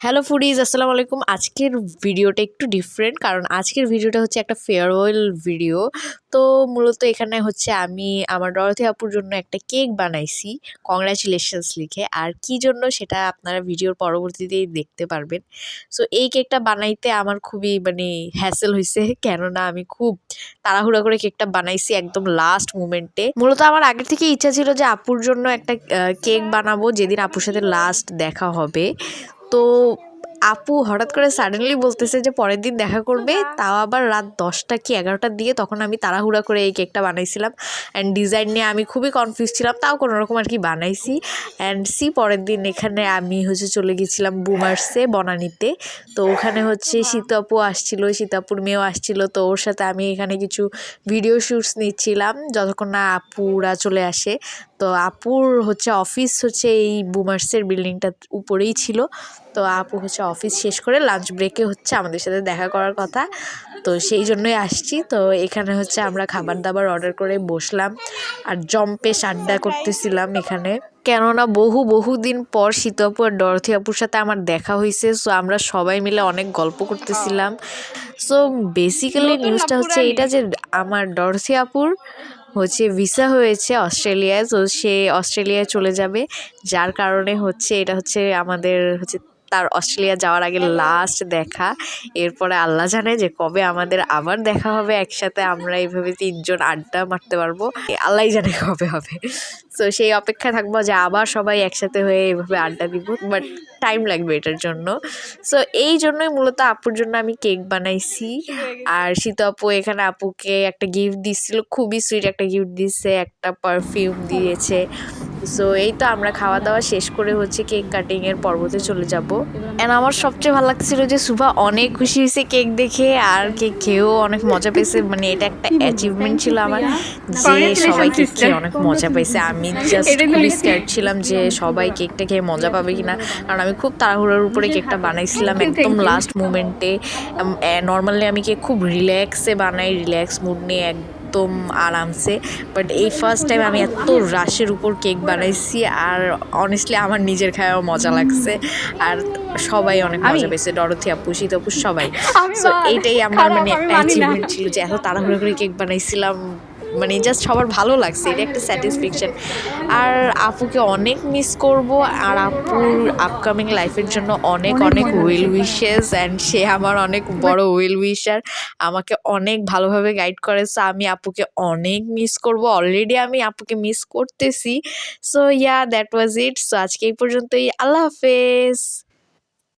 Hello foodies, আসসালামু আলাইকুম। আজকের ভিডিওটা একটু ডিফারেন্ট, কারণ আজকের ভিডিওটা হচ্ছে একটা ফেয়ারওয়েল ভিডিও। তো মূলত এখানে হচ্ছে আমি আমার ডরথি আপুর জন্য একটা কেক বানাইছি কংগ্রাচুলেশনস লিখে। আর কি জন্য সেটা আপনারা ভিডিওর পরবর্তীতেই দেখতে পারবেন। সো এই কেকটা বানাইতে আমার খুবই হ্যাসেল হয়েছে, কেননা আমি খুব তাড়াহুড়া করে কেকটা বানাইছি একদম লাস্ট মুমেন্টে। মূলত আমার আগের থেকে ইচ্ছা ছিল যে আপুর জন্য একটা কেক বানাবো যেদিন আপুর সাথে লাস্ট দেখা হবে। তো আপু হঠাৎ করে সাডেনলি বলতেছে যে পরের দিন দেখা করবে, তাও আবার রাত 10টা কি 11টার দিকে। তখন আমি তাড়াহুড়া করে এই কেকটা বানাইছিলাম অ্যান্ড ডিজাইন নিয়ে আমি খুবই কনফিউজ ছিলাম, তাও কোনোরকম আর কি বানাইছি। অ্যান্ড পরের দিন এখানে আমি হচ্ছে চলে গেছিলাম বুমার্সে বনানীতে। তো ওখানে হচ্ছে শীত আপু আসছিলো, শীত আপুর মেয়েও আসছিলো। তো ওর সাথে আমি এখানে কিছু ভিডিও শ্যুটস নিচ্ছিলাম যতক্ষণ না আপুরা চলে আসে। তো আপুর হচ্ছে অফিস হচ্ছে এই বুমার্সের বিল্ডিংটার উপরেই ছিল। তো আপু হচ্ছে অফিস শেষ করে লাঞ্চ ব্রেকে হচ্ছে আমাদের সাথে দেখা করার কথা। তো সেই জন্যই আসছি। তো এখানে হচ্ছে আমরা খাবার দাবার অর্ডার করে বসলাম আর জম্পেশ আড্ডা করতেছিলাম এখানে, কেননা বহুদিন পর শীত আপু আর ডরথি আপুর সাথে আমার দেখা হয়েছে। সো আমরা সবাই মিলে অনেক গল্প করতেছিলাম। সো বেসিক্যালি নিউজটা হচ্ছে এটা যে আমার ডরথি আপুর হচ্ছে ভিসা হয়েছে অস্ট্রেলিয়ায়। তো সে অস্ট্রেলিয়ায় চলে যাবে, যার কারণে হচ্ছে এটা হচ্ছে আমাদের হচ্ছে তার অস্ট্রেলিয়া যাওয়ার আগে লাস্ট দেখা। এরপরে আল্লাহ জানে যে কবে আমাদের আবার দেখা হবে একসাথে, আমরা এইভাবে 3জন আড্ডা মারতে পারবো, আল্লাহই জানে কবে হবে। তো সেই অপেক্ষায় থাকবো যে আবার সবাই একসাথে হয়ে এইভাবে আড্ডা দিব, বাট টাইম লাগবে এটার জন্য। সো এই জন্যই মূলত আপুর জন্য আমি কেক বানাইছি। আর শীত আপু এখানে আপুকে একটা গিফট দিচ্ছিল, খুবই সুইট একটা গিফট দিচ্ছে, একটা পারফিউম দিয়েছে। সো এই তো আমরা খাওয়া দাওয়া শেষ করে হচ্ছে কেক কাটিংয়ের পর্বতে চলে যাব। অ্যান্ড আমার সবচেয়ে ভালো লাগছিল যে সুভা অনেক খুশি হয়েছে কেক দেখে, আর কেক খেয়েও অনেক মজা পেয়েছে। এটা একটা অ্যাচিভমেন্ট ছিল আমার যে সবাই কেক খেয়ে অনেক মজা পাইছে। আমি জাস্ট খুবই স্ক্যার্ড ছিলাম যে সবাই কেকটা খেয়ে মজা পাবে কিনা, কারণ আমি খুব তাড়াহুড়োর উপরে কেকটা বানাইছিলাম একদম লাস্ট মোমেন্টে। নর্মালি আমি কেক খুব রিল্যাক্সে বানাই, রিল্যাক্স মুড নিয়ে একদম আরামসে। বাট এই ফার্স্ট টাইম আমি এত রাশের উপর কেক বানাইছি, আর অনেস্টলি আমার নিজের খাওয়াও মজা লাগছে। আর সবাই অনেক মজা পেয়েছে, ডরথি আপু, শীত আপু, সবাই। সো এইটাই আমার একটা অ্যাচিভমেন্ট ছিল যে এত তাড়াহুড়ো করে কেক বানাইছিলাম, জাস্ট সবার ভালো লাগছে, এটা একটা স্যাটিসফ্যাকশন। আর আপুকে অনেক মিস করব, আর আপুর আপকামিং লাইফের জন্য অনেক ওয়েল উইশেস। অ্যান্ড সে আমার অনেক বড় ওয়েল উইশার, আমাকে অনেক ভালোভাবে গাইড করেছে। আমি আপুকে অনেক মিস করব, অলরেডি আমি আপুকে মিস করতেছি। So that was it. So আজকে এই পর্যন্তই, আল্লাহ হাফেজ।